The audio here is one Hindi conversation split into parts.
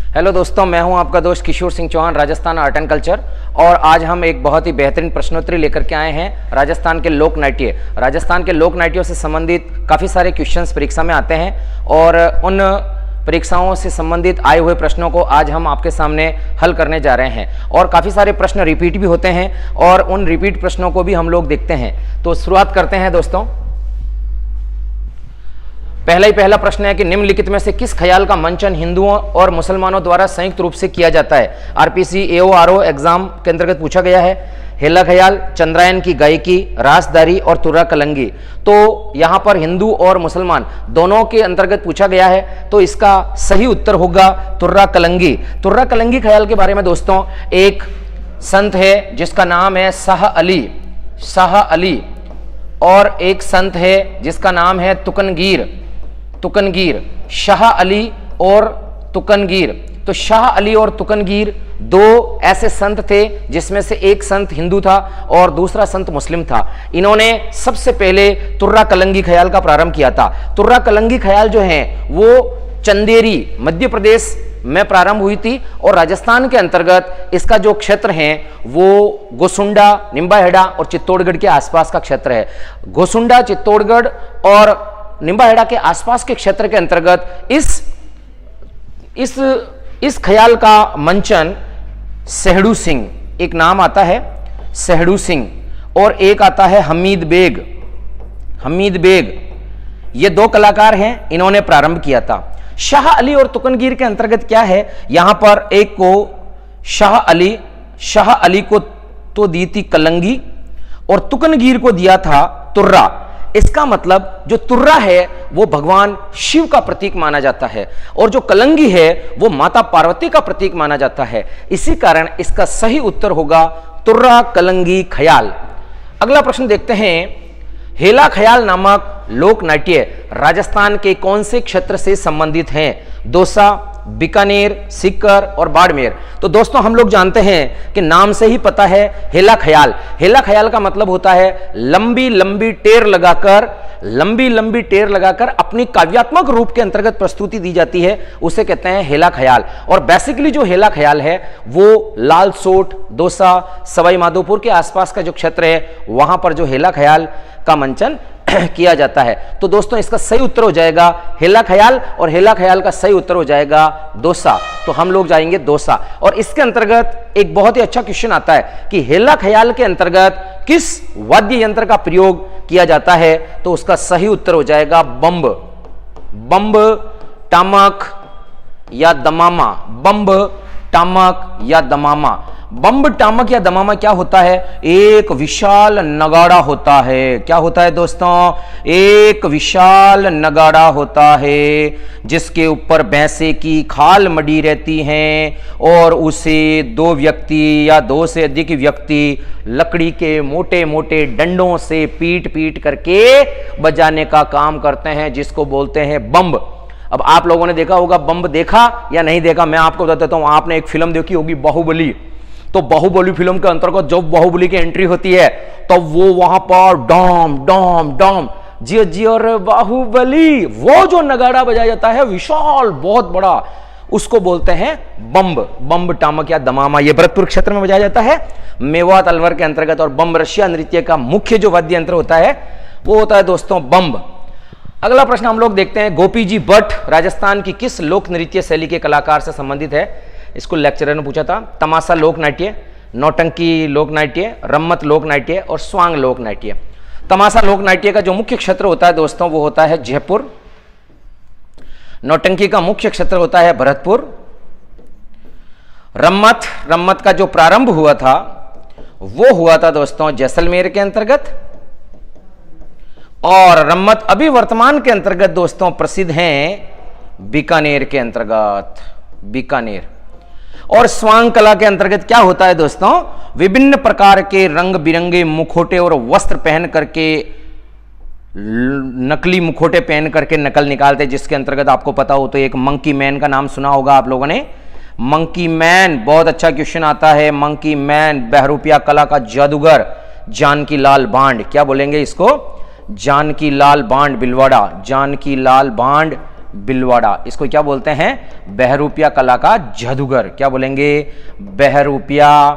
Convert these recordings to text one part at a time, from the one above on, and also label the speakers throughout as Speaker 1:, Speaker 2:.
Speaker 1: हेलो दोस्तों, मैं हूं आपका दोस्त Kishore Singh Chauhan, Rajasthan art and culture. और आज हम एक बहुत ही बेहतरीन प्रश्नोत्तरी लेकर के आए हैं राजस्थान के लोक नाट्य। राजस्थान के लोक नाट्यों से संबंधित काफ़ी सारे क्वेश्चंस परीक्षा में आते हैं और उन परीक्षाओं से संबंधित आए हुए प्रश्नों को आज हम आपके सामने हल करने जा रहे हैं। और काफ़ी सारे प्रश्न रिपीट भी होते हैं और उन रिपीट प्रश्नों को भी हम लोग देखते हैं। तो शुरुआत करते हैं दोस्तों। पहला प्रश्न है कि निम्नलिखित में से किस ख्याल का मंचन हिंदुओं और मुसलमानों द्वारा संयुक्त रूप से किया जाता है। आरपीसी एओआरओ एग्जाम के अंतर्गत पूछा गया है। हेला ख्याल, चंद्रायन की गायकी, रासदारी और तुर्रा कलंगी। तो यहां पर हिंदू और मुसलमान दोनों के अंतर्गत पूछा गया है, तो इसका सही उत्तर होगा तुर्रा कलंगी। तुर्रा कलंगी ख्याल के बारे में दोस्तों एक संत है जिसका नाम है शाह अली, और एक संत है जिसका नाम है तुकनगीर, शाह अली और तुकनगीर। तो शाह अली और तुकनगीर दो ऐसे संत थे जिसमें से एक संत हिंदू था और दूसरा संत मुस्लिम था। इन्होंने सबसे पहले तुर्रा कलंगी ख्याल का प्रारंभ किया था। तुर्रा कलंगी ख्याल जो है वो चंदेरी मध्य प्रदेश में प्रारंभ हुई थी और राजस्थान के अंतर्गत इसका जो क्षेत्र है वो गोसुंडा, निम्बाहेड़ा और चित्तौड़गढ़ के आसपास का क्षेत्र है। गोसुंडा, चित्तौड़गढ़ और निम्बाहेड़ा के आसपास के क्षेत्र के अंतर्गत इस ख्याल का मंचन सेहड़ू सिंह, एक नाम आता है सेहड़ू सिंह और एक आता है हमीद बेग। ये दो कलाकार हैं, इन्होंने प्रारंभ किया था। शाह अली और तुकनगीर के अंतर्गत क्या है, यहां पर एक को शाह अली को तो दी थी कलंगी और तुकनगीर को दिया था तुर्रा। इसका मतलब जो तुर्रा है वो भगवान शिव का प्रतीक माना जाता है और जो कलंगी है वो माता पार्वती का प्रतीक माना जाता है। इसी कारण इसका सही उत्तर होगा तुर्रा कलंगी ख्याल। अगला प्रश्न देखते हैं। हेला ख्याल नामक लोक नाट्य राजस्थान के कौन से क्षेत्र से संबंधित हैं। दौसा, बीकानेर, सीकर और बाड़मेर। तो दोस्तों हम लोग जानते हैं कि नाम से ही पता है हेला ख्याल। हेला ख्याल का मतलब होता है लंबी लंबी टेर लगाकर अपनी काव्यात्मक रूप के अंतर्गत प्रस्तुति दी जाती है, उसे कहते हैं हेला ख्याल। और बेसिकली जो हेला ख्याल है वो लालसोट, दौसा, सवाई माधोपुर के आसपास का जो क्षेत्र है वहां पर जो हेला ख्याल का मंचन किया जाता है। तो दोस्तों इसका सही उत्तर हो जाएगा हेला ख्याल और हेला ख्याल का सही उत्तर हो जाएगा दौसा। तो हम लोग जाएंगे दौसा। और इसके अंतर्गत एक बहुत ही अच्छा क्वेश्चन आता है कि हेला ख्याल के अंतर्गत किस वाद्य यंत्र का प्रयोग किया जाता है। तो उसका सही उत्तर हो जाएगा बम्ब, टामक या दमामा। बम्ब, टामक या दमामा। बम्ब, टामक या दमामा क्या होता है? एक विशाल नगाड़ा होता है। क्या होता है दोस्तों? एक विशाल नगाड़ा होता है जिसके ऊपर भैंसे की खाल मड़ी रहती हैं और उसे दो व्यक्ति या दो से अधिक व्यक्ति लकड़ी के मोटे मोटे डंडों से पीट करके बजाने का काम करते हैं, जिसको बोलते हैं बम्ब। अब आप लोगों ने देखा होगा बम्ब, देखा या नहीं देखा मैं आपको बता देता हूं। आपने एक फिल्म देखी होगी बाहुबली। तो बाहुबली फिल्म के अंतर्गत जब बाहुबली की एंट्री होती है तो वो वहां पर डॉम जियो रे बाहुबली, वो जो नगाड़ा बजाया जाता है विशाल बहुत बड़ा, उसको बोलते हैं बम्ब, टामक या दमामा। ये भरतपुर क्षेत्र में बजाया जाता है, मेवात अलवर के अंतर्गत। और बम्ब रशिया नृत्य का मुख्य जो वाद्य यंत्र होता है वो होता है दोस्तों बम्ब। अगला प्रश्न हम लोग देखते हैं। गोपी जी भट्ट राजस्थान की किस लोक नृत्य शैली के कलाकार से संबंधित है? इसको लेक्चरर ने पूछा था। तमाशा लोक नाट्य, नौटंकी लोक नाट्य, रम्मत लोक नाट्य और स्वांग लोक नाट्य। तमाशा लोक नाट्य का जो मुख्य क्षेत्र होता है दोस्तों वो होता है जयपुर। नौटंकी का मुख्य क्षेत्र होता है भरतपुर। रम्मत का जो प्रारंभ हुआ था वो हुआ था दोस्तों जैसलमेर के अंतर्गत। और रम्मत अभी वर्तमान के अंतर्गत दोस्तों प्रसिद्ध हैं बीकानेर के अंतर्गत, बीकानेर। और स्वांग कला के अंतर्गत क्या होता है दोस्तों? विभिन्न प्रकार के रंग बिरंगे मुखोटे और वस्त्र पहन करके, नकली मुखोटे पहन करके नकल निकालते, जिसके अंतर्गत आपको पता हो तो एक मंकी मैन का नाम सुना होगा आप लोगों ने। मंकी मैन, बहुत अच्छा क्वेश्चन आता है। मंकी मैन, बहरूपिया कला का जादूगर जानकी लाल बांड। क्या बोलेंगे इसको? जानकी लाल बांड भिलवाड़ा, जानकी लाल बांड बिलवाड़ा। इसको क्या बोलते हैं? बहरूपिया कला का जादूगर। क्या बोलेंगे? बहरूपिया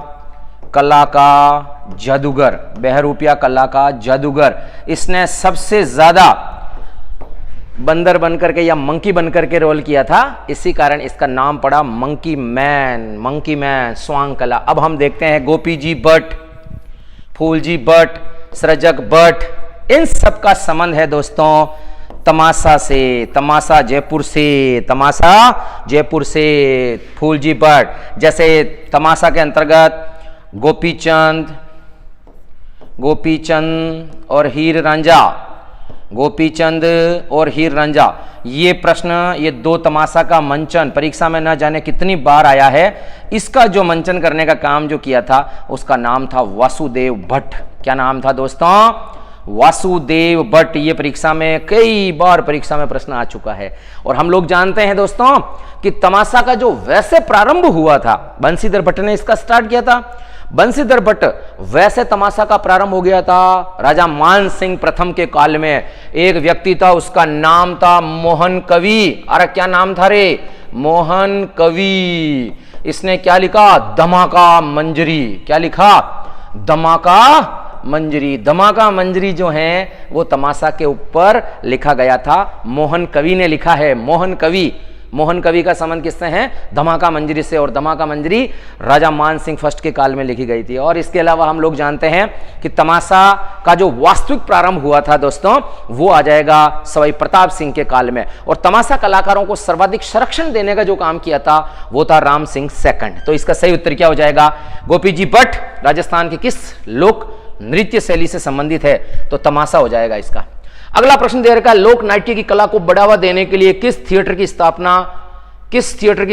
Speaker 1: कला का जादूगर, बहरूपिया कला का जादूगर। इसने सबसे ज्यादा बंदर बनकर के या मंकी बनकर के रोल किया था, इसी कारण इसका नाम पड़ा मंकी मैन, मंकी मैन, स्वांग कला। अब हम देखते हैं गोपी जी भट्ट, फूलजी भट्ट, सृजक भट्ट, इन सब का संबंध है दोस्तों तमाशा से। तमाशा जयपुर से, तमाशा जयपुर से, फूलजी भट्ट। जैसे तमाशा के अंतर्गत गोपीचंद, गोपीचंद और हीर रांझा, गोपीचंद और हीर रांझा, ये प्रश्न, ये दो तमाशा का मंचन परीक्षा में न जाने कितनी बार आया है। इसका जो मंचन करने का काम जो किया था उसका नाम था वासुदेव भट्ट। क्या नाम था दोस्तों? वासुदेव भट्ट। ये परीक्षा में कई बार परीक्षा में प्रश्न आ चुका है। और हम लोग जानते हैं दोस्तों कि तमाशा का जो वैसे प्रारंभ हुआ था, बंसीधर भट्ट ने इसका स्टार्ट किया था। बंसीधर भट्ट, वैसे तमाशा का प्रारंभ हो गया था राजा मान सिंह प्रथम के काल में। एक व्यक्ति था, उसका नाम था मोहन कवि। अरे क्या नाम था रे? मोहन कवि। इसने क्या लिखा? धमाका मंजरी। क्या लिखा? धमाका मंजरी। धमाका मंजरी जो है वो तमाशा के ऊपर लिखा गया था, मोहन कवि ने लिखा है। मोहन कवि, मोहन कवि का संबंध किससे है? धमाका मंजरी से। और धमाका मंजरी राजा मान सिंह फर्स्ट के काल में लिखी गई थी। और इसके अलावा हम लोग जानते हैं कि तमाशा का जो वास्तविक प्रारंभ हुआ था दोस्तों, वो आ जाएगा सवाई प्रताप सिंह के काल में। और तमाशा कलाकारों को सर्वाधिक संरक्षण देने का जो काम किया था वो था राम सिंह सेकंड। तो इसका सही उत्तर क्या हो जाएगा? गोपी जी भट्ट राजस्थान के किस लोक नृत्य शैली से संबंधित है? तो तमाशा हो जाएगा इसका। अगला प्रश्न दे रखा है, लोक नाट्य की कला को बढ़ावा देने के लिए किस थिएटर की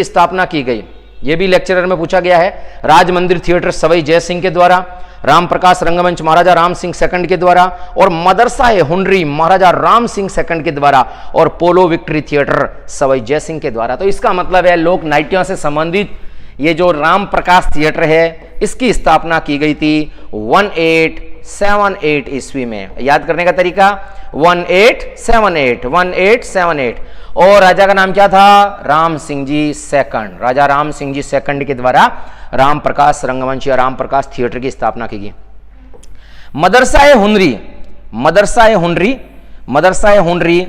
Speaker 1: स्थापना की गई? यह भी लेक्चरर में पूछा गया है। राज मंदिर थिएटर सवाई जय सिंह के द्वारा, राम प्रकाश रंगमंच महाराजा राम सिंह सेकंड के द्वारा, और मदरसा ए हुनरी महाराजा राम सिंह सेकंड के द्वारा, और पोलो विक्ट्री थिएटर सवाई जय सिंह के द्वारा। तो इसका मतलब है लोक नाट्यों से संबंधित ये जो राम प्रकाश थिएटर है, इसकी स्थापना की गई थी 1878 ईस्वी में। याद करने का तरीका 1878। और राजा का नाम क्या था? राम सिंह जी सेकंड। राजा राम सिंह जी सेकंड के द्वारा राम प्रकाश रंगमंच या राम प्रकाश थिएटर की स्थापना की गई। मदरसा ए हुनरी, मदरसा ए हुनरी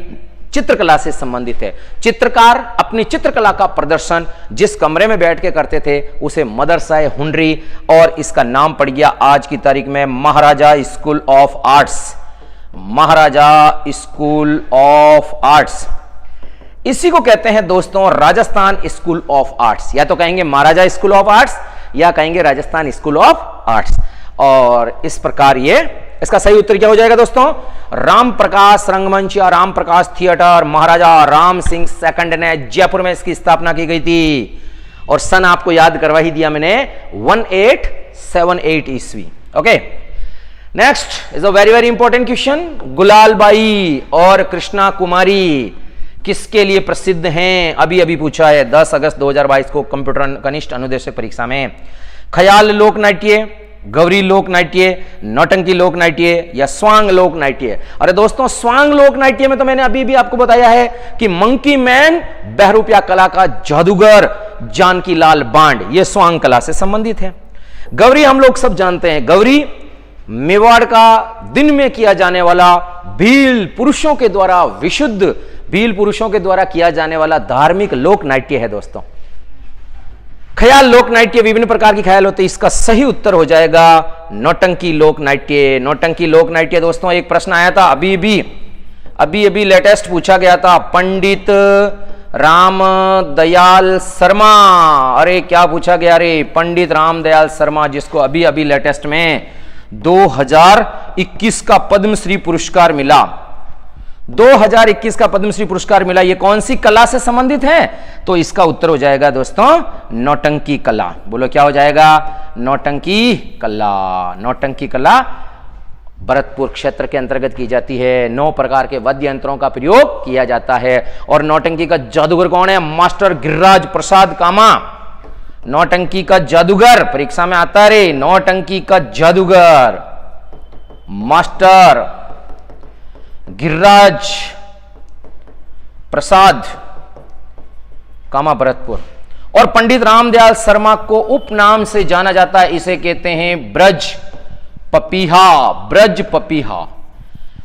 Speaker 1: चित्रकला से संबंधित है। चित्रकार अपनी चित्रकला का प्रदर्शन जिस कमरे में बैठ के करते थे उसे मदरसा ए हुनरी, और इसका नाम पड़ गया आज की तारीख में Maharaja school of arts. Maharaja school of arts, इसी को कहते हैं दोस्तों राजस्थान स्कूल ऑफ आर्ट्स। या तो कहेंगे महाराजा स्कूल ऑफ आर्ट्स या कहेंगे राजस्थान स्कूल ऑफ आर्ट्स। और इस प्रकार ये, इसका सही उत्तर क्या हो जाएगा दोस्तों? राम प्रकाश रंगमंच या राम प्रकाश थिएटर महाराजा राम सिंह सेकंड ने जयपुर में इसकी स्थापना की गई थी। और सन आपको याद करवा ही दिया मैंने, 1878 ईस्वी। Okay, next is a very very important question. Gulalbai और कृष्णा कुमारी किसके लिए प्रसिद्ध हैं? अभी अभी पूछा है 10 अगस्त 2022 को कंप्यूटर कनिष्ठ अनुदेशक परीक्षा में। ख्याल लोक नाट्य, गौरी लोक नाट्य, नौटंकी लोक नाट्य या स्वांग लोक नाट्य? अरे दोस्तों, स्वांग लोक नाट्य में तो मैंने अभी भी आपको बताया है कि मंकी मैन बहरूपिया कला का जादूगर जानकी लाल बांड, ये स्वांग कला से संबंधित है। गौरी हम लोग सब जानते हैं, गौरी मेवाड़ का दिन में किया जाने वाला भील पुरुषों के द्वारा, विशुद्ध भील पुरुषों के द्वारा किया जाने वाला धार्मिक लोक नाट्य है दोस्तों। ख्याल लोक नाट्य, विभिन्न प्रकार की ख्याल होते हैं। इसका सही उत्तर हो जाएगा नौटंकी लोक नाट्य। नौटंकी लोक नाट्य दोस्तों, एक प्रश्न आया था अभी लेटेस्ट पूछा गया था, पंडित राम दयाल शर्मा। अरे क्या पूछा गया रे? पंडित राम दयाल शर्मा, जिसको अभी लेटेस्ट में 2021 का पद्मश्री पुरस्कार मिला। 2021 का पद्मश्री पुरस्कार मिला। ये कौन सी कला से संबंधित है? तो इसका उत्तर हो जाएगा दोस्तों नौटंकी कला। बोलो क्या हो जाएगा? नौटंकी कला। नौटंकी कला भरतपुर क्षेत्र के अंतर्गत की जाती है। 9 प्रकार के वाद्य यंत्रों का प्रयोग किया जाता है। और नौटंकी का जादूगर कौन है? मास्टर गिरिराज प्रसाद कामा। नौटंकी का जादूगर परीक्षा में आता रे, नौटंकी का जादूगर मास्टर गिरिराज प्रसाद कामा भरतपुर। और पंडित रामदयाल शर्मा को उपनाम से जाना जाता है, इसे कहते हैं ब्रज पपीहा। ब्रज पपीहा,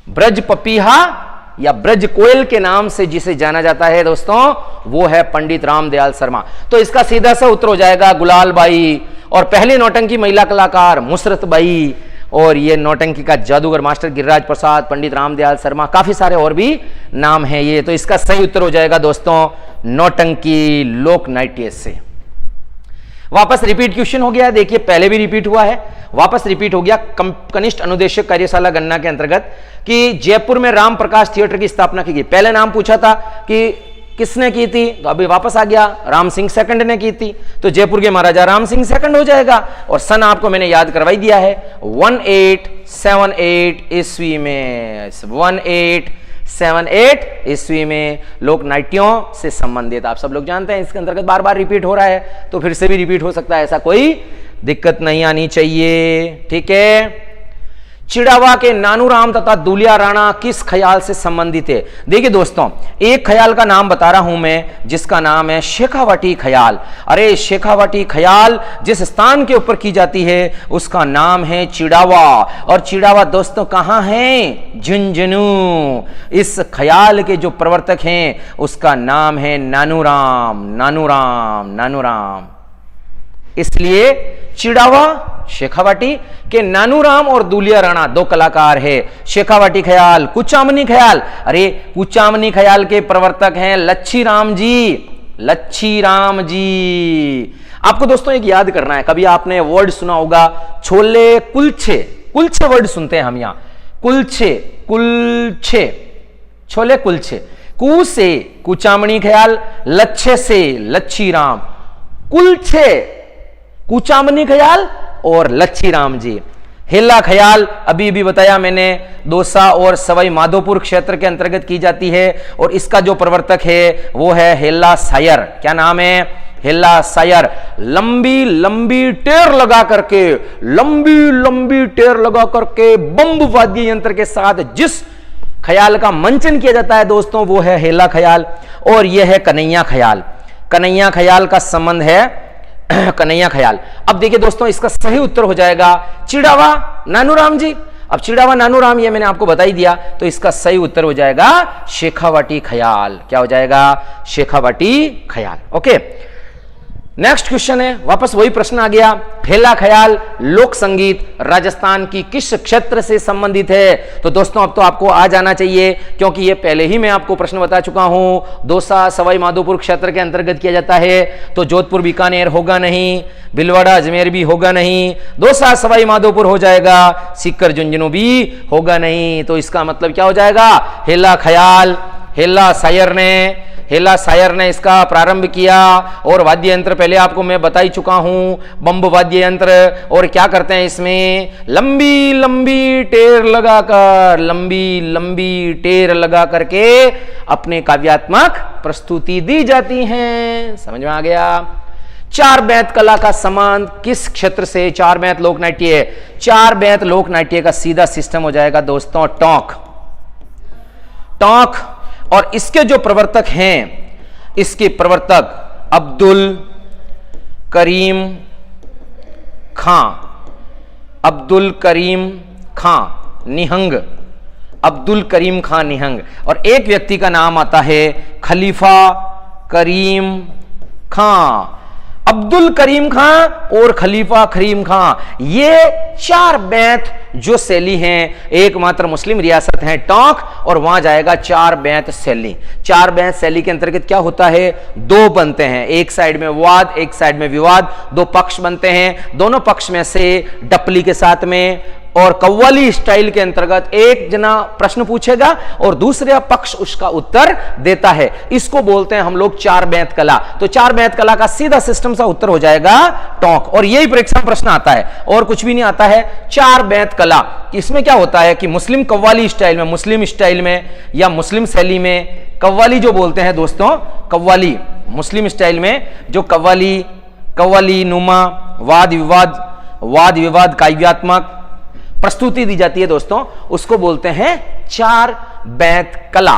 Speaker 1: ब्रज पपीहा या ब्रज कोयल के नाम से जिसे जाना जाता है दोस्तों, वो है पंडित रामदयाल शर्मा। तो इसका सीधा सा उत्तर हो जाएगा गुलाल बाई। और पहली नौटंकी महिला कलाकार मुसरत बाई। और ये नौटंकी का जादूगर मास्टर गिरिराज प्रसाद, पंडित रामदयाल शर्मा, काफी सारे और भी नाम हैं ये। तो इसका सही उत्तर हो जाएगा दोस्तों नौटंकी लोक नाट्य से। वापस रिपीट क्वेश्चन हो गया है, देखिए पहले भी रिपीट हुआ है, वापस रिपीट हो गया। कनिष्ठ अनुदेशक कार्यशाला गणना के अंतर्गत कि जयपुर में राम प्रकाश थिएटर की स्थापना की गई। पहले नाम पूछा था कि किसने की थी, तो अभी वापस आ गया राम सिंह सेकंड ने की थी, तो जयपुर के महाराजा राम सिंह सेकंड हो जाएगा। और सन आपको मैंने याद करवाई दिया है 1878 ईस्वी में, 1878 ईस्वी में लोक नाट्यों से संबंधित। आप सब लोग जानते हैं इसके अंतर्गत बार बार रिपीट हो रहा है, तो फिर से भी रिपीट हो सकता है, ऐसा कोई दिक्कत नहीं आनी चाहिए। ठीक है। चिड़ावा के नानूराम तथा दुलिया राणा किस ख्याल से संबंधित है? देखिए दोस्तों, एक ख्याल का नाम बता रहा हूं मैं, जिसका नाम है शेखावाटी ख्याल। अरे शेखावाटी ख्याल जिस स्थान के ऊपर की जाती है उसका नाम है चिड़ावा। और चिड़ावा दोस्तों कहां है? झुंझुनू। इस ख्याल के जो प्रवर्तक हैं उसका नाम है नानूराम। नानूराम, नानूराम। इसलिए चिड़ावा शेखावाटी के नानूराम और दुलिया राणा दो कलाकार है। शेखावाटी ख्याल, कुचामनी ख्याल, अरे कुचामनी ख्याल के प्रवर्तक हैं लच्छी राम जी। लच्छी राम जी। आपको दोस्तों एक याद करना है, कभी आपने वर्ड सुना होगा छोले कुलछे। कुलछे वर्ड सुनते हैं हम यहां, कुलछे, कुलछे, छोले कुलछे। कु से कुचामनी ख्याल, लच्छे से लच्छी राम, कुलछे कुचामनी ख्याल और लच्छी राम जी। हेला ख्याल अभी भी बताया मैंने, दौसा और सवाई माधोपुर क्षेत्र के अंतर्गत की जाती है। और इसका जो प्रवर्तक है वो है हेला सायर। क्या नाम है? हेला सायर। लंबी लंबी टेर लगा करके, लंबी लंबी टेर लगा करके बम्ब वाद्य यंत्र के साथ जिस ख्याल का मंचन किया जाता है दोस्तों, वो है हेला ख्याल। और यह है कन्हैया ख्याल। कन्हैया ख्याल का संबंध है कन्हैया ख्याल। अब देखिए दोस्तों, इसका सही उत्तर हो जाएगा चिड़ावा नानूराम जी। अब चिड़ावा नानूराम ये मैंने आपको बता ही दिया, तो इसका सही उत्तर हो जाएगा शेखावाटी ख्याल। क्या हो जाएगा? शेखावाटी ख्याल। ओके, नेक्स्ट क्वेश्चन है, वापस वही प्रश्न आ गया। हेला ख्याल लोक संगीत राजस्थान की किस क्षेत्र से संबंधित है? तो दोस्तों अब तो आपको आ जाना चाहिए, क्योंकि ये पहले ही मैं आपको प्रश्न बता चुका हूं। दौसा सवाई माधोपुर क्षेत्र के अंतर्गत किया जाता है, तो जोधपुर बीकानेर होगा नहीं, भीलवाड़ा अजमेर भी होगा नहीं, दौसा सवाई माधोपुर हो जाएगा, सीकर झुंझुनू भी होगा नहीं। तो इसका मतलब क्या हो जाएगा? हेला ख्याल, हेला सायर ने इसका प्रारंभ किया। और वाद्य यंत्र पहले आपको मैं बता ही चुका हूं, बम्ब वाद्य यंत्र। और क्या करते हैं इसमें? लंबी लंबी टेर लगाकर, लंबी लंबी टेर लगा करके अपने काव्यात्मक प्रस्तुति दी जाती हैं। समझ में आ गया? चार बैंत कला का संबंध किस क्षेत्र से? चार बैंत लोक नाट्य। चार बैंत लोक नाट्य का सीधा सिस्टम हो जाएगा दोस्तों टोंक। टोंक। और इसके जो प्रवर्तक हैं, इसके प्रवर्तक अब्दुल करीम खां, अब्दुल करीम खां निहंग, अब्दुल करीम खां निहंग। और एक व्यक्ति का नाम आता है खलीफा करीम खां। अब्दुल करीम खां और खलीफा करीम खां, ये चार बैंत जो शैली हैं, एकमात्र मुस्लिम रियासत है टोंक, और वहां जाएगा चार बैंत शैली। चार बैंत शैली के अंतर्गत क्या होता है? दो बनते हैं, एक साइड में वाद, एक साइड में विवाद, दो पक्ष बनते हैं। दोनों पक्ष में से डपली के साथ में और कव्वाली स्टाइल के अंतर्गत एक जना प्रश्न पूछेगा और दूसरा पक्ष उसका उत्तर देता है। इसको बोलते हैं हम लोग चार बैंत कला। तो चार बैंत कला का सीधा सिस्टम सा उत्तर हो जाएगा टोंक। और यही परीक्षा में प्रश्न आता है, और कुछ भी नहीं आता है। चार बैंत कला, इसमें क्या होता है कि मुस्लिम कव्वाली स्टाइल में, मुस्लिम स्टाइल में या मुस्लिम शैली में, कव्वाली जो बोलते हैं दोस्तों, कव्वाली मुस्लिम स्टाइल में जो कव्वाली नुमा वाद विवाद काव्यात्मक प्रस्तुति दी जाती है दोस्तों, उसको बोलते हैं चार बैंत कला।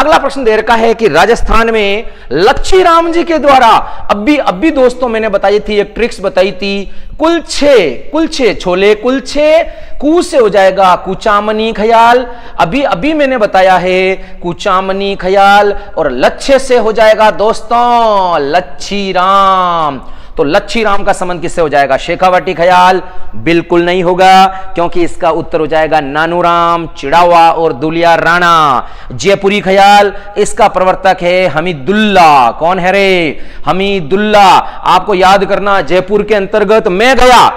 Speaker 1: अगला प्रश्न दे रखा है कि राजस्थान में लच्छी राम जी के द्वारा अभी दोस्तों मैंने बताई थी, एक ट्रिक्स बताई थी, कुलछे छोले कुलछे, कू से हो जाएगा कुचामनी खयाल, अभी मैंने बताया है कुचामनी खयाल, और लच्छे से हो जाएगा दोस्तों लच्छी राम। तो लच्छी राम का संबंध किससे हो जाएगा? शेखावटी खयाल? बिल्कुल नहीं होगा, क्योंकि इसका उत्तर हो जाएगा नानूराम, चिड़ावा और दुलिया राणा। जयपुरी खयाल, इसका प्रवर्तक है हमीदुल्ला। कौन है रे? हमीदुल्ला। आपको याद करना, जयपुर के अंतर्गत मैं गया।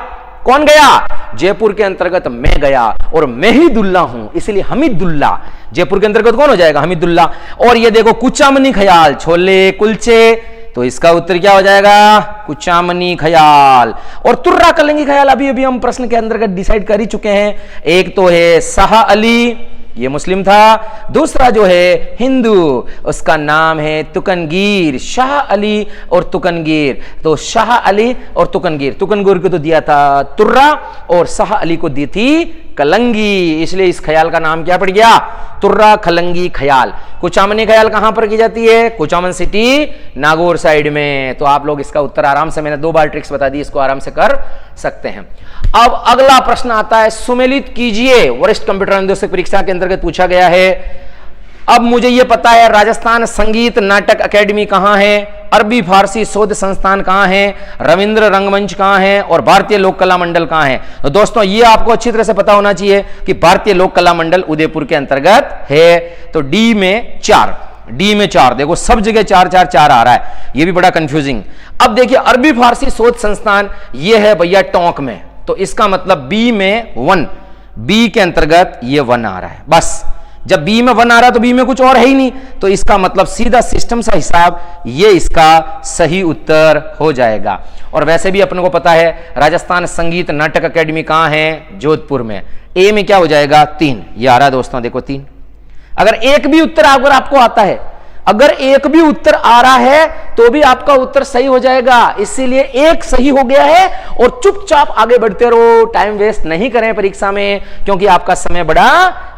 Speaker 1: कौन गया? जयपुर के अंतर्गत मैं गया, और मैं ही दुल्ला हूं, इसलिए हमीदुल्ला। जयपुर के अंतर्गत कौन हो जाएगा? हमीदुल्ला। और ये देखो कुचामनी खयाल, छोले कुलचे, तो इसका उत्तर क्या हो जाएगा? कुचामनी खयाल। और तुर्रा कलंगी खयाल अभी हम प्रश्न के अंतर्गत डिसाइड कर ही चुके हैं। एक तो है शाह अली, ये मुस्लिम था, दूसरा जो है हिंदू, उसका नाम है तुकनगीर। शाह अली और तुकनगीर, तो शाह अली और तुकनगीर को तो दिया था तुर्रा, और शाह अली को दी थी कलंगी, इसलिए इस खयाल का नाम क्या पड़ गया? तुर्रा कलंगी खयाल। कुचामनी खयाल कहां पर की जाती है? कुचामन सिटी, नागौर साइड में। तो आप लोग इसका उत्तर आराम से, मैंने 2 बार ट्रिक्स बता दी, इसको आराम से कर सकते हैं। अब अगला प्रश्न आता है, सुमेलित कीजिए, वरिष्ठ कंप्यूटर अनुदेशक परीक्षा के अंतर्गत पूछा गया है। अब मुझे यह पता है राजस्थान संगीत नाटक अकेडमी कहां है, अरबी फारसी शोध संस्थान कहां है, रविंद्र रंगमंच कहां है, और भारतीय लोक कला मंडल कहां है। तो दोस्तों ये आपको अच्छी तरह से पता होना चाहिए कि भारतीय लोक कला मंडल उदयपुर के अंतर्गत है। तो डी में 4, देखो सब जगह 4 आ रहा है, ये भी बड़ा कंफ्यूजिंग। अब देखिए अरबी फारसी शोध संस्थान ये है भैया टोंक में, तो इसका मतलब बी में 1, बी के अंतर्गत ये 1 आ रहा है। बस जब बी में 1 आ रहा है तो बी में कुछ और है ही नहीं, तो इसका मतलब सीधा सिस्टम सा हिसाब ये इसका सही उत्तर हो जाएगा। और वैसे भी अपने को पता है राजस्थान संगीत नाटक अकेडमी कहां है? जोधपुर में। ए में क्या हो जाएगा? 3, ये आ रहा है दोस्तों, देखो 3। अगर एक भी उत्तर अगर आपको आता है, अगर एक भी उत्तर आ रहा है तो भी आपका उत्तर सही हो जाएगा, इसीलिए एक सही हो गया है, और चुपचाप आगे बढ़ते रहो, टाइम वेस्ट नहीं करें परीक्षा में, क्योंकि आपका समय बड़ा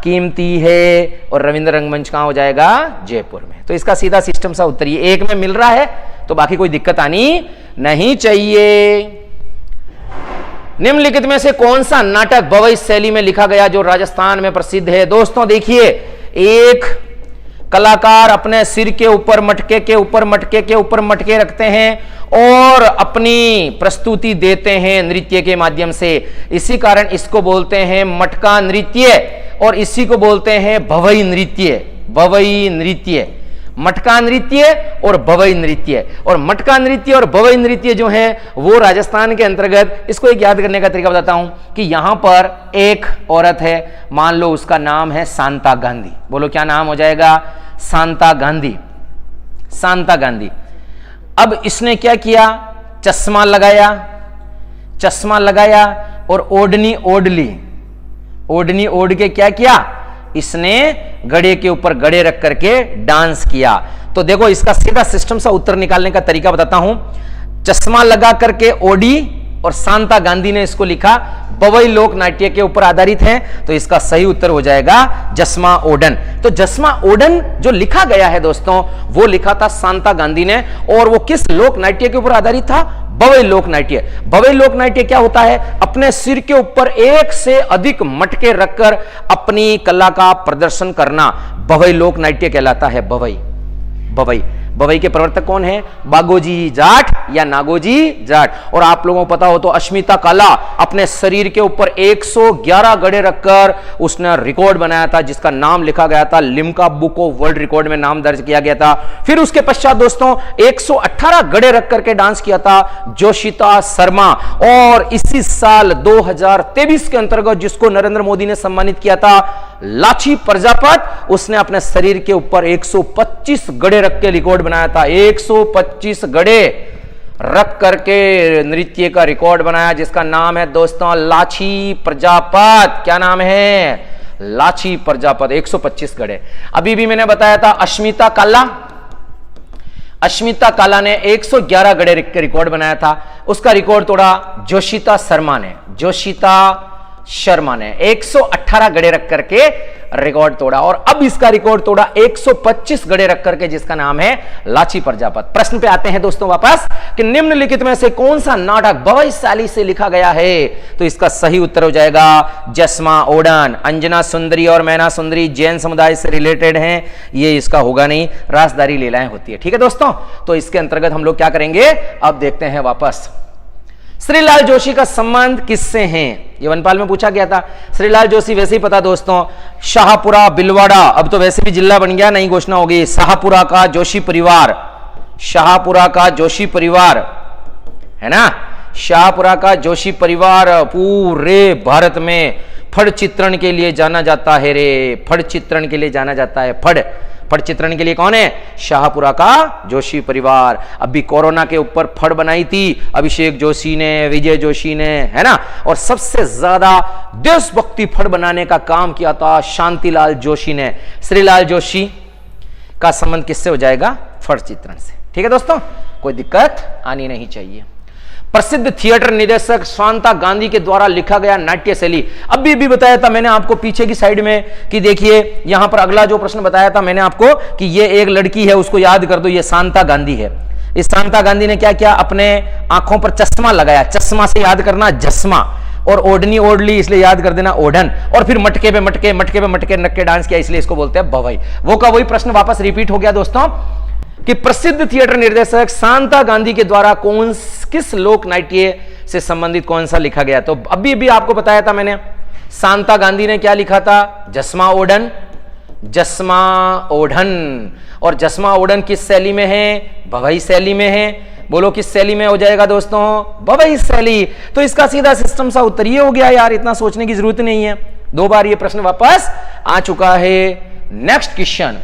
Speaker 1: कीमती है। और रविंद्र रंगमंच कहां हो जाएगा? जयपुर में। तो इसका सीधा सिस्टम सा उत्तर ये एक में मिल रहा है, तो बाकी कोई दिक्कत आनी नहीं चाहिए। निम्नलिखित में से कौन सा नाटक बवई शैली में लिखा गया जो राजस्थान में प्रसिद्ध है? दोस्तों देखिए, एक कलाकार अपने सिर के ऊपर मटके के ऊपर मटके रखते हैं और अपनी प्रस्तुति देते हैं नृत्य के माध्यम से, इसी कारण इसको बोलते हैं मटका नृत्य, और इसी को बोलते हैं भवई नृत्य। मटका नृत्य और भवई नृत्य, और मटका नृत्य और भवई नृत्य जो है वो राजस्थान के अंतर्गत, इसको एक याद करने का तरीका बताता हूं कि यहां पर एक औरत है, मान लो उसका नाम है शांता गांधी। बोलो क्या नाम हो जाएगा? शांता गांधी। अब इसने क्या किया? चश्मा लगाया और ओढ़नी ओढ़ के क्या किया? इसने गड़े के ऊपर गड़े रख करके डांस किया। तो देखो इसका सीधा सिस्टम सा उत्तर निकालने का तरीका बताता हूं। चश्मा लगा करके ओढ़ी, और शांता गांधी ने इसको लिखा, बवई लोक नाट्य के ऊपर आधारित है, तो इसका सही उत्तर हो जाएगा जस्मा ओडन। तो जस्मा ओडन जो लिखा गया है दोस्तों, वो लिखा था शांता गांधी ने, और वो किस लोक नाट्य के ऊपर आधारित था? बवई लोक नाट्य। बवई लोक नाट्य क्या होता है? अपने सिर के ऊपर एक से अधिक मटके रखकर अपनी कला का प्रदर्शन करना बवई लोक नाट्य कहलाता है। बवई के प्रवर्तक कौन है? बागोजी जाट या नागोजी जाट। और आप लोगों को पता हो तो अश्मिता काला अपने शरीर के ऊपर 111 गड़े रखकर उसने रिकॉर्ड बनाया था, जिसका नाम लिखा गया था Limca book of world record में, नाम दर्ज किया गया था। फिर उसके पश्चात दोस्तों 118 गड़े रख करके डांस किया था जोशिता शर्मा। और इसी साल 2023 के अंतर्गत जिसको नरेंद्र मोदी ने सम्मानित किया था, लाची प्रजापत, उसने अपने शरीर के ऊपर 125 गड़े रख के रिकॉर्ड बनाया था। 125 गड़े रख करके नृत्य का रिकॉर्ड बनाया, जिसका नाम है दोस्तों लाची प्रजापत। क्या नाम है? लाची प्रजापत। 125 गड़े। अभी भी मैंने बताया था अश्मिता काला ने 111 गड़े रख के रिकॉर्ड बनाया था। उसका रिकॉर्ड तोड़ा जोशिता शर्मा ने 118 गड़े रख करके रिकॉर्ड तोड़ा और अब इसका रिकॉर्ड तोड़ा 125 गड़े रख करके, जिसका नाम है लाची प्रजापत। प्रश्न पे आते हैं दोस्तों वापस कि निम्नलिखित में से कौन सा नाटक बवई शैली से लिखा गया है? तो इसका सही उत्तर हो जाएगा जसमा ओडन। अंजना सुंदरी और मैना सुंदरी जैन समुदाय से रिलेटेड हैं, ये इसका होगा नहीं, रासदारी लीलाएं होती है। ठीक है दोस्तों, तो इसके अंतर्गत हम लोग क्या करेंगे, अब देखते हैं वापस। श्रीलाल जोशी का संबंध किससे है? ये वनपाल में पूछा गया था। श्रीलाल जोशी वैसे ही पता दोस्तों, शाहपुरा बिलवाड़ा, अब तो वैसे भी जिला बन गया, नई घोषणा होगी। शाहपुरा का जोशी परिवार, शाहपुरा का जोशी परिवार है ना, शाहपुरा का जोशी परिवार पूरे भारत में फड़ चित्रण के लिए जाना जाता है रे, फड़ चित्रण के लिए जाना जाता है। फड़ चित्रण के लिए कौन है? शाहपुरा का जोशी परिवार। अभी कोरोना के ऊपर फड़ बनाई थी अभिषेक जोशी ने, विजय जोशी ने, है ना, और सबसे ज्यादा देशभक्ति फड़ बनाने का काम किया था शांतिलाल जोशी ने। श्रीलाल जोशी का संबंध किससे हो जाएगा? फड़ चित्रण से। ठीक है दोस्तों, कोई दिक्कत आनी नहीं चाहिए। प्रसिद्ध थिएटर निर्देशक शांता गांधी के द्वारा लिखा गया नाट्य शैली, अभी भी बताया था मैंने आपको पीछे की साइड में कि देखिए यहां पर अगला जो प्रश्न बताया था मैंने आपको कि ये एक लड़की है, उसको याद कर दो, ये शांता गांधी है। इस शांता गांधी ने क्या किया, अपने आंखों पर चश्मा लगाया, चश्मा से याद करना जस्मा, और ओढ़नी ओढ़ ली इसलिए याद कर देना ओढ़न, और फिर मटके पे मटके, मटके पे मटके नक्के डांस किया, इसलिए इसको बोलते हैं भवई। वो का वही प्रश्न वापस रिपीट हो गया दोस्तों कि प्रसिद्ध थिएटर निर्देशक शांता गांधी के द्वारा किस लोक नाट्य से संबंधित कौन सा लिखा गया? तो अभी भी आपको बताया था मैंने, शांता गांधी ने क्या लिखा था? जस्मा ओढ़न, जस्मा ओढ़न। और जस्मा ओढ़न किस शैली में है? भवई शैली में है। बोलो किस शैली में हो जाएगा दोस्तों? भवई शैली। तो इसका सीधा सिस्टम सा उत्तर ये हो गया यार, इतना सोचने की जरूरत नहीं है। 2 बार ये प्रश्न वापस आ चुका है। नेक्स्ट क्वेश्चन,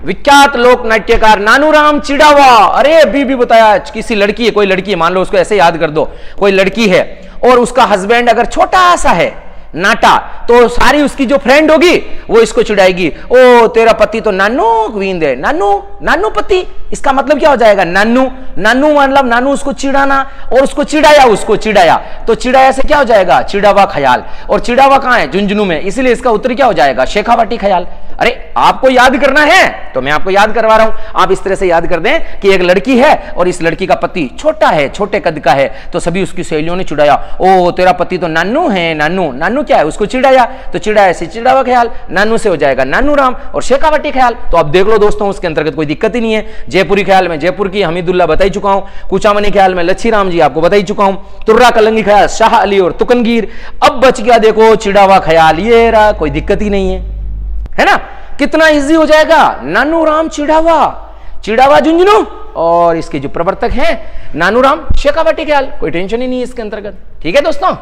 Speaker 1: विख्यात लोक नाट्यकार नानूराम चिड़ावा, अरे अभी भी बताया, किसी लड़की है, कोई लड़की है, मान लो उसको ऐसे याद कर दो, कोई लड़की है और उसका हस्बैंड अगर छोटा सा है, नाटा, तो सारी उसकी जो फ्रेंड होगी वो इसको चिढ़ाएगी, ओ तेरा पति तो नानू गोविंद है, नानू नानू पति। इसका मतलब क्या हो जाएगा? नानू, नानू मतलब नानू उसको चिढ़ाना, और उसको चिढ़ाया, उसको चिढ़ाया, तो चिढ़ाया से क्या हो जाएगा? चिड़ावा ख्याल। और चिड़ावा कहां है? झुंझुनू में, इसलिए इसका उत्तर क्या हो जाएगा? शेखावाटी ख्याल। अरे आपको याद करना है तो मैं आपको याद करवा रहा हूं, आप इस तरह से याद कर दें कि एक लड़की है और इस लड़की का पति छोटा है, छोटे कद का है, तो सभी उसकी सहेलियों ने चिढ़ाया, ओ तेरा पति तो नानू है, नानू, नानू क्या है? उसको चिढ़ाया, तो चिढ़ाया से चिड़ावा ख्याल, नानू से हो जाएगा नानू राम, और शेखावाटी ख्याल। तो अब देख लो दोस्तों, उसके अंतर्गत कोई दिक्कत ही नहीं है। जयपुरी ख्याल में जयपुर की हमीदुल्ला बता ही चुका हूं, कुचामनी ख्याल में लच्छी राम जी आपको बता ही चुका हूं, तुर्रा कलंगी ख्याल शाह अली और तुकनगीर। अब बच गया देखो चिड़ावा ख्याल, ये रहा, कोई दिक्कत ही नहीं है ना, कितना इजी हो जाएगा। नानू राम चिड़ावा, चिड़ावा झुंझुनू, और इसके जो प्रवर्तक हैं नानूराम शेखावाटी ख्याल, कोई टेंशन ही नहीं है इसके अंतर्गत। ठीक है दोस्तों,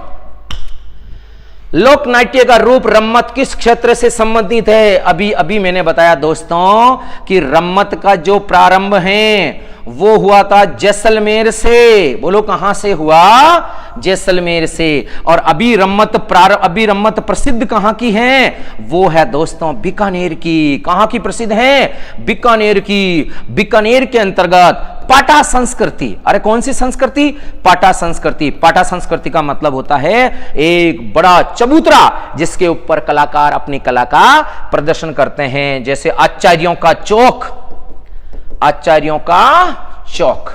Speaker 1: लोक नाट्य का रूप रम्मत किस क्षेत्र से संबंधित है? अभी अभी मैंने बताया दोस्तों कि रम्मत का जो प्रारंभ है वो हुआ था जैसलमेर से। बोलो कहां से हुआ? जैसलमेर से। और अभी रम्मत प्रसिद्ध कहां की है? वो है दोस्तों बीकानेर की। कहां की प्रसिद्ध है? बीकानेर की। बीकानेर के अंतर्गत पाटा संस्कृति, अरे कौन सी संस्कृति? पाटा संस्कृति। पाटा संस्कृति का मतलब होता है एक बड़ा चबूतरा जिसके ऊपर कलाकार अपनी कला का प्रदर्शन करते हैं, जैसे आचार्यों का चौक, आचार्यों का चौक।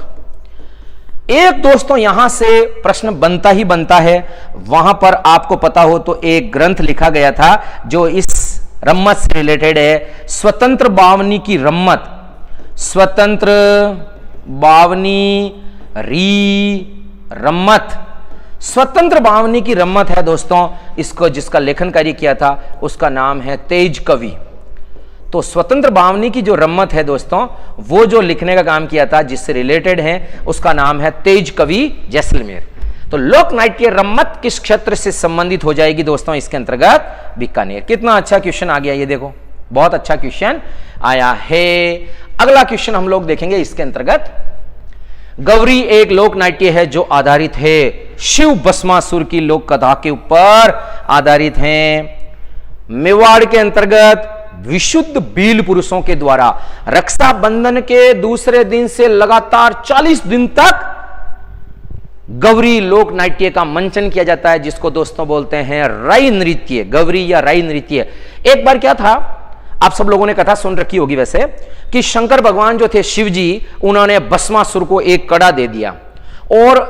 Speaker 1: एक दोस्तों यहां से प्रश्न बनता ही बनता है, वहां पर आपको पता हो तो एक ग्रंथ लिखा गया था जो इस रम्मत से रिलेटेड है, स्वतंत्र बावनी की रम्मत, स्वतंत्र बावनी रम्मत, स्वतंत्र बावनी की रम्मत है दोस्तों। इसको जिसका लेखन कार्य किया था उसका नाम है तेज कवि। तो स्वतंत्र बावनी की जो रम्मत है दोस्तों, वो जो लिखने का काम किया था जिससे रिलेटेड है उसका नाम है तेज कवि जैसलमेर। तो लोक नाट्य रम्मत किस क्षेत्र से संबंधित हो जाएगी दोस्तों? इसके अंतर्गत बीकानेर। कितना अच्छा क्वेश्चन आ गया ये देखो, बहुत अच्छा क्वेश्चन आया है। अगला क्वेश्चन हम लोग देखेंगे इसके अंतर्गत। गौरी एक लोक नाट्य है जो आधारित है शिव भस्मासुर की लोक कथा के ऊपर आधारित है। मेवाड़ के अंतर्गत विशुद्ध बील पुरुषों के द्वारा रक्षाबंधन के दूसरे दिन से लगातार 40 दिन तक गौरी लोक नाट्य का मंचन किया जाता है, जिसको दोस्तों बोलते हैं राई नृत्य, गौरी या राई नृत्य। एक बार क्या था, आप सब लोगों ने कथा सुन रखी होगी वैसे, कि शंकर भगवान जो थे शिव जी, उन्होंने भस्मासुर को एक कड़ा दे दिया और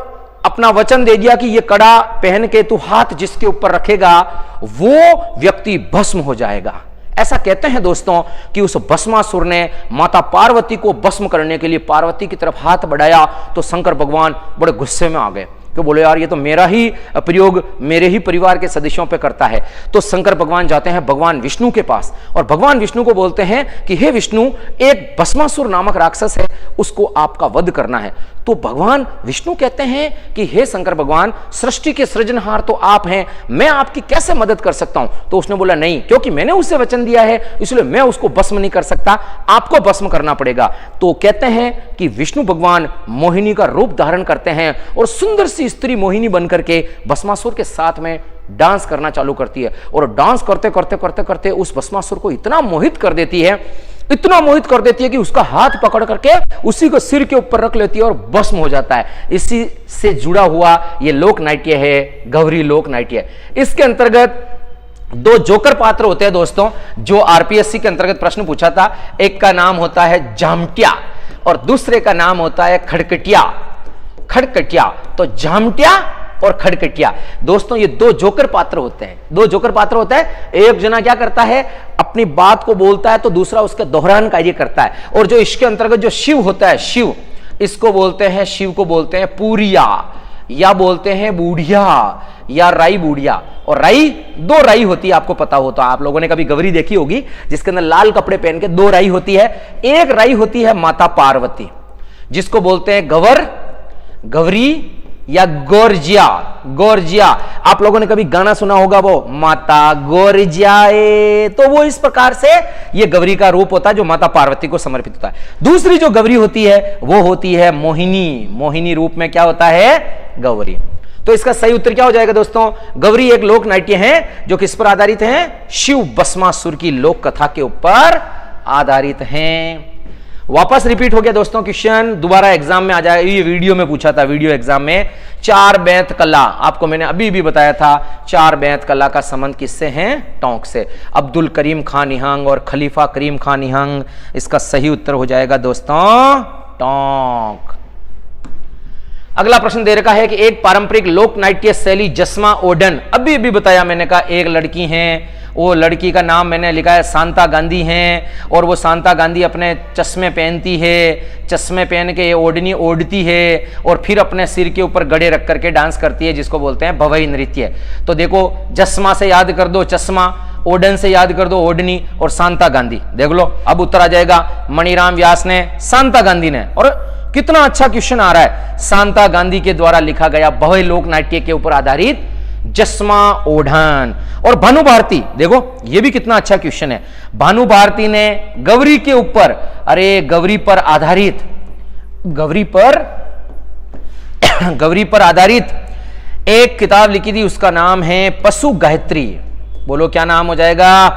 Speaker 1: अपना वचन दे दिया कि ये कड़ा पहन के तू हाथ जिसके ऊपर रखेगा वो व्यक्ति भस्म हो जाएगा। ऐसा कहते हैं दोस्तों कि उस भस्मासुर ने माता पार्वती को भस्म करने के लिए पार्वती की तरफ हाथ बढ़ाया तो शंकर भगवान बड़े गुस्से में आ गए, तो बोले यार ये तो मेरा ही प्रयोग मेरे ही परिवार के सदस्यों पे करता है। तो शंकर भगवान जाते हैं भगवान विष्णु के पास और भगवान विष्णु को बोलते हैं कि हे विष्णु, एक भस्मासुर नामक राक्षस है, उसको आपका वध करना है। तो भगवान विष्णु कहते हैं कि हे शंकर भगवान, सृष्टि के सृजनहार तो आप हैं, मैं आपकी कैसे मदद कर सकता हूं। तो उसने बोला नहीं, क्योंकि मैंने उससे वचन दिया है इसलिए मैं उसको भस्म नहीं कर सकता, आपको भस्म करना पड़ेगा। तो कहते हैं कि विष्णु भगवान मोहिनी का रूप धारण करते हैं और सुंदर सी स्त्री मोहिनी बनकर के भस्मासुर के साथ में डांस करना चालू करती है और डांस करते करते करते करते उस भस्मासुर को इतना मोहित कर देती है, इतना मोहित कर देती है कि उसका हाथ पकड़ करके उसी को सिर के ऊपर रख लेती है और भस्म हो जाता है। इसी से जुड़ा हुआ ये लोक नाट्य है, गौरी लोक नाट्य। इसके अंतर्गत दो जोकर पात्र होते हैं दोस्तों, जो आरपीएससी के अंतर्गत प्रश्न पूछा था। एक का नाम होता है जामटिया और दूसरे का नाम होता है खड़कटिया। खड़कटिया तो जामटिया और खड़कटिया दोस्तों, ये दो जोकर पात्र होते हैं। दो जोकर पात्र होता है, एक जना क्या करता है, अपनी बात को बोलता है तो दूसरा उसके दोहरान कार्य करता है। और जो इसके अंतर्गत जो शिव होता है, शिव, इसको बोलते हैं, शिव को बोलते हैं पूरिया या बोलते हैं बूढ़िया या राई बूढ़िया। और राई, दो राई होती है, आपको पता हो तो, आप लोगों ने कभी गौरी देखी होगी जिसके अंदर लाल कपड़े पहन के दो राई होती है। एक राई होती है माता पार्वती, जिसको बोलते हैं गवर, गौरी या गोरजिया। गोरजिया, आप लोगों ने कभी गाना सुना होगा, वो माता गोरजियाए, तो वो इस प्रकार से ये गौरी का रूप होता है जो माता पार्वती को समर्पित होता है। दूसरी जो गौरी होती है वो होती है मोहिनी। मोहिनी रूप में क्या होता है, गौरी। तो इसका सही उत्तर क्या हो जाएगा दोस्तों, गौरी एक लोक नाट्य है जो किस पर आधारित है, शिव भस्मासुर की लोक कथा के ऊपर आधारित है। वापस रिपीट हो गया दोस्तों क्वेश्चन, दोबारा एग्जाम में आ जाए। ये वीडियो में पूछा था, वीडियो एग्जाम में, चार बैंत कला, आपको मैंने अभी भी बताया था, चार बैंत कला का संबंध किससे है, टोंक से। अब्दुल करीम खान निहंग और खलीफा करीम खान निहंग, इसका सही उत्तर हो जाएगा दोस्तों टोंक। अगला प्रश्न दे रखा है कि एक पारंपरिक लोक नाट्य शैली जस्मा ओडन, अभी भी बताया मैंने कहा एक लड़की है, वो लड़की का नाम मैंने लिखा है शांता गांधी हैं, और वो शांता गांधी अपने चश्मे पहनती है, चश्मे पहन के ओढ़नी ओढ़ती है और फिर अपने सिर के ऊपर गड़े रख करके डांस करती है, जिसको बोलते हैं भवई नृत्य। तो देखो, जस्मा से याद कर दो चश्मा, ओडन से याद कर दो ओढ़नी और शांता गांधी, देख लो अब उत्तर आ जाएगा। मणिराम व्यास ने, शांता गांधी ने, और कितना अच्छा क्वेश्चन आ रहा है, शांता गांधी के द्वारा लिखा गया भवई लोक नाट्य के ऊपर आधारित जस्मा ओढ़न। और भानु भारती, देखो ये भी कितना अच्छा क्वेश्चन है, भानु भारती ने गौरी के ऊपर, अरे गौरी पर आधारित, गौरी पर आधारित एक किताब लिखी थी, उसका नाम है पशु गायत्री। बोलो क्या नाम हो जाएगा,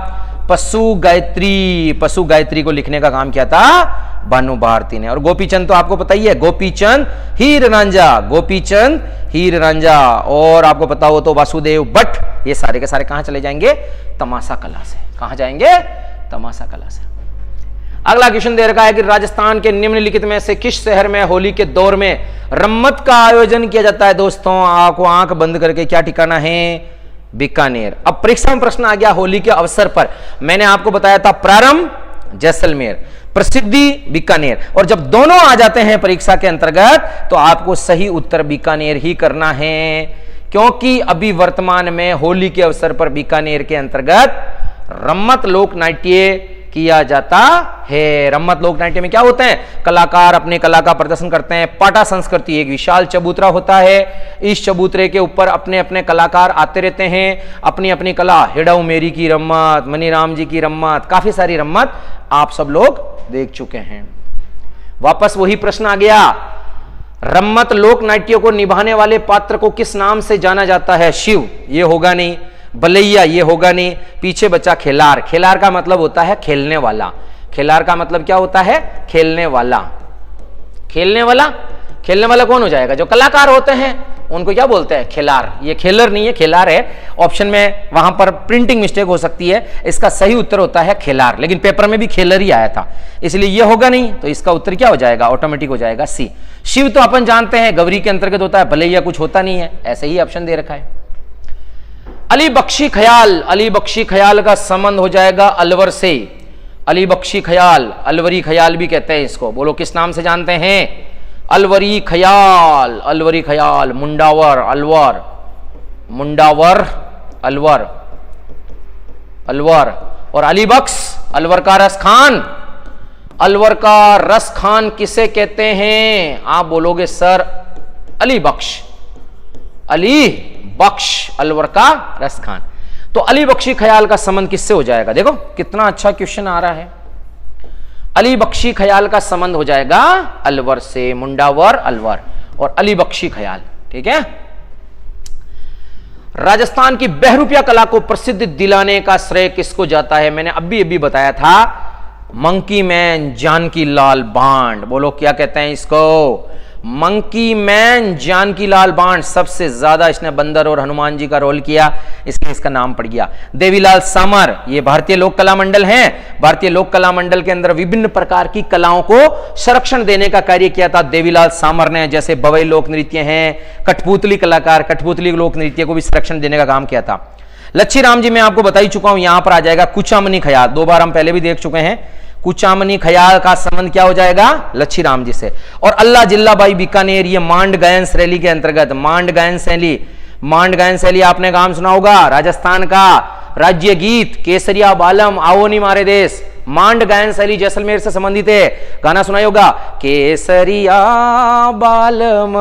Speaker 1: पशु गायत्री। पशु गायत्री को लिखने का काम किया था भानु भारती ने। और गोपीचंद तो आपको पता ही है, गोपीचंद हीर रांझा, गोपीचंद हीर रांझा। और आपको पता हो तो वासुदेव भट्ट, ये सारे के सारे कहां चले जाएंगे, तमाशा कला से। कहां जाएंगे, तमाशा कला से। अगला क्वेश्चन दे रखा है कि राजस्थान के निम्नलिखित में से किस शहर में होली के दौर में रम्मत का आयोजन किया जाता है। दोस्तों आपको आंख बंद करके क्या ठिकाना है, बीकानेर। अब परीक्षा में प्रश्न आ गया होली के अवसर पर, मैंने आपको बताया था प्रारंभ जैसलमेर, प्रसिद्धि बीकानेर, और जब दोनों आ जाते हैं परीक्षा के अंतर्गत तो आपको सही उत्तर बीकानेर ही करना है, क्योंकि अभी वर्तमान में होली के अवसर पर बीकानेर के अंतर्गत रम्मत लोक नाट्य किया जाता है। रम्मत लोक नाट्य में क्या होते हैं, कलाकार अपने कला का प्रदर्शन करते हैं। पाटा संस्कृति एक विशाल चबूतरा होता है, इस चबूतरे के ऊपर अपने अपने कलाकार आते रहते हैं, अपनी अपनी कला, हिडाऊ मेरी की रम्मत, मनीराम जी की रम्मत, काफी सारी रम्मत आप सब लोग देख चुके हैं। वापस वही प्रश्न आ गया, रम्मत लोक नाट्य को निभाने वाले पात्र को किस नाम से जाना जाता है। शिव ये होगा नहीं, बलैया ये होगा नहीं, पीछे बचा खेलार। खेलार का मतलब होता है खेलने वाला। खेलार का मतलब क्या होता है, खेलने वाला। खेलने वाला, खेलने वाला कौन हो जाएगा, जो कलाकार होते हैं। उनको क्या बोलते हैं? खेलार। ये खेलर नहीं है, खेलार है। ऑप्शन में वहां पर प्रिंटिंग मिस्टेक हो सकती है, इसका सही उत्तर होता है खेलार, लेकिन पेपर में भी खेलर ही आया था, इसलिए ये होगा नहीं, तो इसका उत्तर क्या हो जाएगा? ऑटोमेटिक हो जाएगा सी। शिव तो अपन जानते हैं गौरी के अंतर्गत होता है, भले ही कुछ होता नहीं है, ऐसे ही ऑप्शन दे रखा है। अली बख्शी ख्याल, अली बख्शी ख्याल का संबंध हो जाएगा अलवर से। अली बख्शी ख्याल, अलवरी ख्याल भी कहते हैं इसको, बोलो किस नाम से जानते हैं? अलवरी ख्याल, अलवरी ख्याल, मुंडावर, अलवर, मुंडावर, अलवर, अलवर। और अली बख्श, अलवर का रस खान, अलवर का रस खान किसे कहते हैं? आप बोलोगे सर अली बख्श, अली बख्श, अलवर का रस खान। तो अली बख्शी ख्याल का संबंध किससे हो जाएगा? देखो कितना अच्छा क्वेश्चन आ रहा है। अली बख्शी ख्याल का संबंध हो जाएगा अलवर से, मुंडावर, अलवर और अली बख्शी ख्याल। ठीक है। राजस्थान की बहरूपिया कला को प्रसिद्ध दिलाने का श्रेय किसको जाता है? मैंने अभी बताया था, मंकी मैन जानकी लाल बांड। बोलो क्या कहते हैं इसको? मंकी मैन जानकी लाल बांड। सबसे ज्यादा इसने बंदर और हनुमान जी का रोल किया, इसलिए इसका नाम पड़ गया। देवीलाल सामर, ये भारतीय लोक कला मंडल है। भारतीय लोक कला मंडल के अंदर विभिन्न प्रकार की कलाओं को संरक्षण देने का कार्य किया था देवीलाल सामर ने। जैसे बवई लोक नृत्य हैं, कठपुतली कलाकार, कठपुतली लोक नृत्य को भी संरक्षण देने का काम किया था। लच्छी राम जी मैं आपको बता ही चुका हूं, यहां पर आ जाएगा कुचामनी ख्याल। 2 बार हम पहले भी देख चुके हैं। कुचामनी ख्याल का संबंध क्या हो जाएगा? लच्छी राम जी से। और अल्लाह जिल्लाबाई बीकानेर, ये मांड गायन शैली के अंतर्गत, मांड गायन शैली, मांड गायन शैली आपने नाम सुना होगा। राजस्थान का राज्य गीत केसरिया बालम आओ नी मारे देश, मांड गायन शैली जैसलमेर से संबंधित है। गाना सुना होगा, केसरिया बालम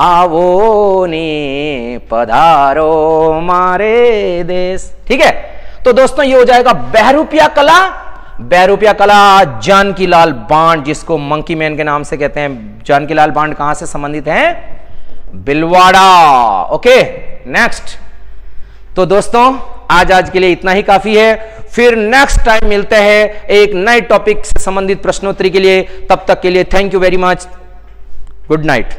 Speaker 1: आओ नी पधारो मारे देश। ठीक है। तो दोस्तों ये हो जाएगा बहरूपिया कला। बहरूपिया कला जानकी लाल बांड, जिसको मंकी मैन के नाम से कहते हैं। जानकी लाल बांड कहां से संबंधित है? बिलवाड़ा। Okay next. तो दोस्तों आज के लिए इतना ही काफी है। फिर नेक्स्ट टाइम मिलते हैं एक नए टॉपिक से संबंधित प्रश्नोत्तरी के लिए। तब तक के लिए thank you very much. Good night.